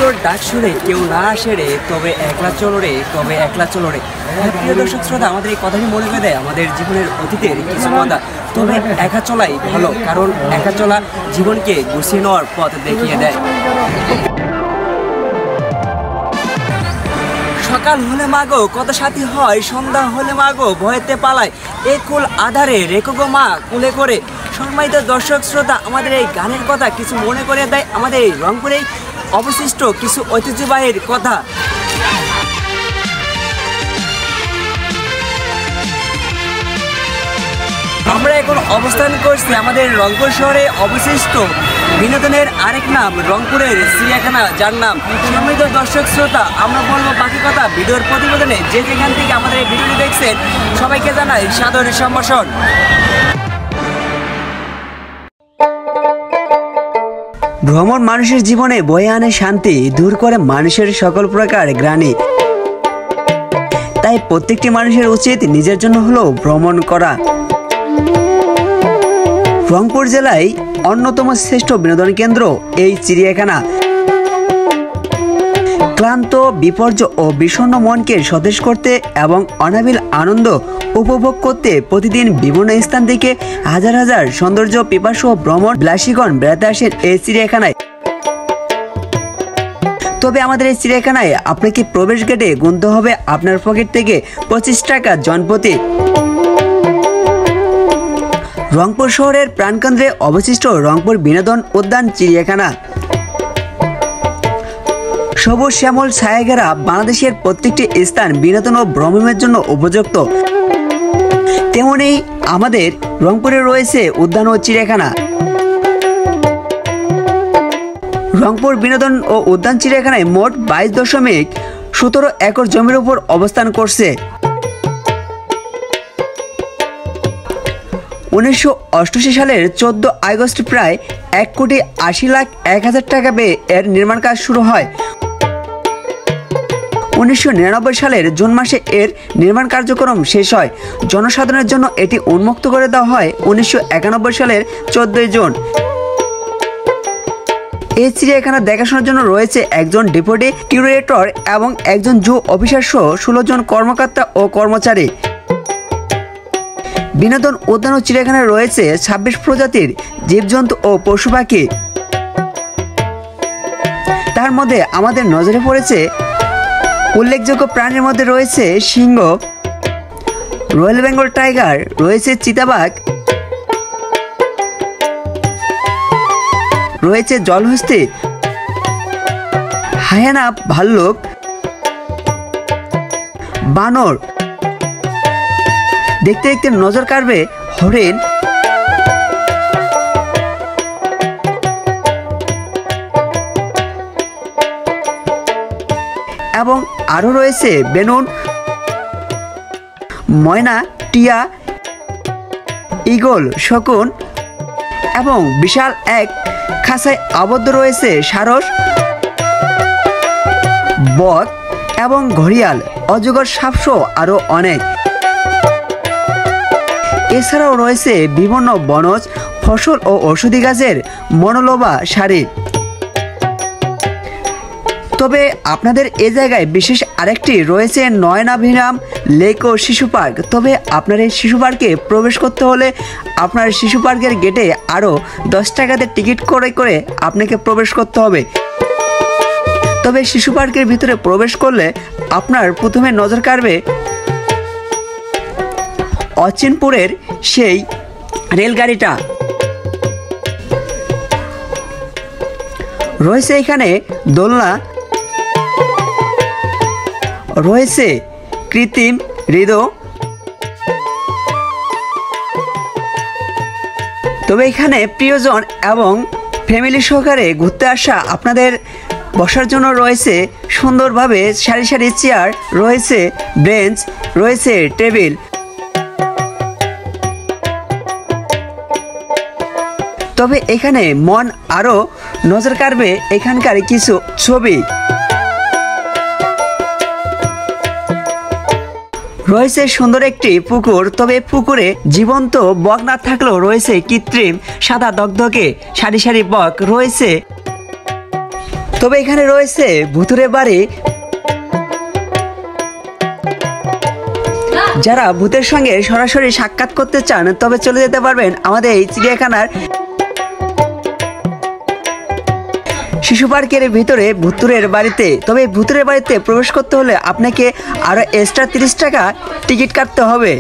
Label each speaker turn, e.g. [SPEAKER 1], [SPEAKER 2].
[SPEAKER 1] তোর ডাক শুনে কেউ না আসে রে, তবে একলা চলো রে, তবে একলা চলো রে। প্রিয় দর্শক শ্রোতা, আমাদের এই কথাটি মনে করে দেয় আমাদের জীবনের অতীতের কিছু কথা। তবে একা চলাই ভালো, কারণ একা চলা জীবনকে গুছিয়ে নেওয়ার পথ দেখিয়ে দেয়। সকাল হলে মাগো কত সাথী হয়, সন্ধ্যা হলে মাগো ভয়েতে পালায়, এ কুল আধারে রেখো গো মা কুলে করে। সম্মানিত দর্শক শ্রোতা, আমাদের এই গানের কথা কিছু মনে করে দেয় আমাদের এই রংপুরে অবশিষ্ট কিছু ঐতিহ্যবাহীর কথা। আমরা এখন অবস্থান করছি আমাদের রংপুর শহরে অবশিষ্ট বিনোদনের আরেক নাম রংপুরের চিড়িয়াখানা, যার নাম। সম্মানিত দর্শক শ্রোতা, আমরা বলবো বাকি কথা ভিডিওর প্রতিবেদনে। যে যেখান থেকে আমাদের এই ভিডিওটি দেখছেন সবাইকে জানাই সাদর সম্ভাষণ। ভ্রমণ মানুষের জীবনে বয়ে আনে শান্তি, দূর করে মানুষের সকল প্রকার গ্লানি। তাই প্রত্যেকটি মানুষের উচিত নিজের জন্য হলেও ভ্রমণ করা। রংপুর জেলায় অন্যতম শ্রেষ্ঠ বিনোদন কেন্দ্র এই চিড়িয়াখানা। ক্লান্ত, বিপর্যয় ও বিষণ্ণ মনকে সতেজ করতে এবং অনাবিল আনন্দ উপভোগ করতে প্রতিদিন বিভিন্ন স্থান থেকে হাজার হাজার সৌন্দর্য পিপাসু ভ্রমণ বিলাসীগণ বেড়াতে আসেন এই চিড়িয়াখানায়। তবে আমাদের এই চিড়িয়াখানায় আপনাকে প্রবেশ গেটে গুনতে হবে আপনার পকেট থেকে 25 টাকা জনপ্রতি। রংপুর শহরের প্রাণকেন্দ্রে অবশিষ্ট রংপুর বিনোদন উদ্যান চিড়িয়াখানা। সবুজ শ্যামল ছায়াঘেরা বাংলাদেশের প্রত্যেকটি স্থান বিনোদন ও ভ্রমণের জন্য উপযুক্ত। তেমনি আমাদের রংপুরে রয়েছে উদ্যান ও চিড়িয়াখানা। রংপুর বিনোদন ও উদ্যান চিড়িয়াখানায় মোট 22.17 একর জমির উপর অবস্থান করছে। 1988 সালের 14 আগস্ট প্রায় 1,80,01,000 টাকা ব্যয়ে এর নির্মাণ কাজ শুরু হয়। 1999 সালের জুন মাসে এর নির্মাণ কার্যক্রম শেষ হয়। জনসাধারণের জন্য এটি উন্মুক্ত করে দেওয়া হয় 1991 সালের 14 জুন। এই চিড়িয়াখানা দেখাশোনার জন্য রয়েছে একজন ডেপুটি কিউরেটর এবং একজন জু অফিসার সহ 16 জন কর্মকর্তা ও কর্মচারী। বিনোদন উদ্যান ও চিড়িয়াখানায় রয়েছে 26 প্রজাতির জীবজন্তু ও পশু পাখি। তার মধ্যে আমাদের নজরে পড়েছে উল্লেখযোগ্য প্রাণীর মধ্যে রয়েছে সিংহ, রয়্যাল বেঙ্গল টাইগার, রয়েছে চিতাবাঘ, রয়েছে জলহস্তী, হায়ানা, ভাল্লুক, বানর। দেখতে দেখতে নজর কাড়বে হরিণ, এবং আরো রয়েছে বেনুন, ময়না, টিয়া, ঈগল, শকুন, এবং বিশাল এক খাঁচায় আবদ্ধ রয়েছে সারস, বক এবং ঘড়িয়াল, অজগর, সাপসহ আরো অনেক। এছাড়াও রয়েছে বিভিন্ন বনজ ফসল ও ঔষধি গাছের মনোলোভা সারি। তবে আপনাদের এ জায়গায় বিশেষ আরেকটি রয়েছে নয়নাভিরাম লেক ও শিশু পার্ক। তবে আপনার এই শিশু পার্কে প্রবেশ করতে হলে আপনার শিশু পার্কের গেটে আরও 10 টাকাতে টিকিট করে আপনাকে প্রবেশ করতে হবে। তবে শিশু পার্কের ভিতরে প্রবেশ করলে আপনার প্রথমে নজর কাড়বে অচিনপুরের সেই রেলগাড়িটা। রয়েছে এখানে দোলনা, রয়েছে কৃত্রিম হ্রদ। তবে এখানে প্রিয়জন এবং ফ্যামিলি সহকারে ঘুরতে আসা আপনাদের বসার জন্য রয়েছে সুন্দরভাবে সারি সারি চেয়ার, রয়েছে বেঞ্চ, রয়েছে টেবিল। তবে এখানে মন আরও নজর কাড়বে এখানকার কিছু ছবি। রয়েছে সুন্দর একটি পুকুর। তবে পুকুরে জীবন্ত বক না থাকলেও রয়েছে কৃত্রিম সাদা দগদগে সারি সারি বক। রয়েছে তবে এখানে রয়েছে ভুতুরে বাড়ি। যারা ভূতের সঙ্গে সরাসরি সাক্ষাৎ করতে চান তবে চলে যেতে পারবেন আমাদের এই চিড়িয়াখানার শিশু পার্কের ভিতরে ভুতুরের বাড়িতে। তবে ভুতুরের বাড়িতে প্রবেশ করতে হলে আপনাকে আরও এক্সট্রা 30 টাকা টিকিট কাটতে হবে।